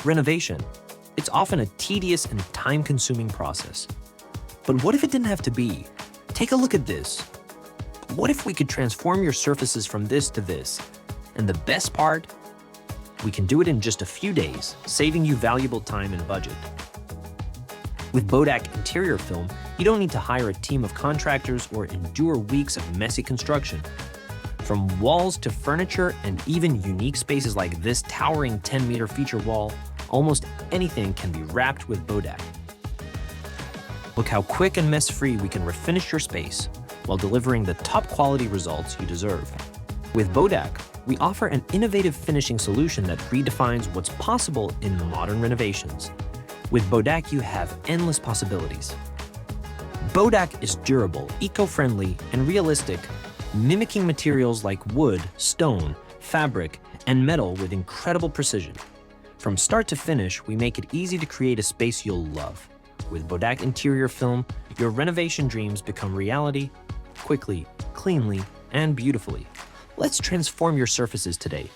Renovation. It's often a tedious and time-consuming process. But what if it didn't have to be? Take a look at this. What if we could transform your surfaces from this to this? And the best part? We can do it in just a few days, saving you valuable time and budget. With Bodaq interior film, you don't need to hire a team of contractors or endure weeks of messy construction. From walls to furniture and even unique spaces like this towering 10-meter feature wall, almost anything can be wrapped with Bodaq. Look how quick and mess-free we can refinish your space while delivering the top quality results you deserve. With Bodaq, we offer an innovative finishing solution that redefines what's possible in modern renovations. With Bodaq, you have endless possibilities. Bodaq is durable, eco-friendly, and realistic, mimicking materials like wood, stone, fabric, and metal with incredible precision. From start to finish, we make it easy to create a space you'll love. With Bodaq interior film, your renovation dreams become reality quickly, cleanly, and beautifully. Let's transform your surfaces today.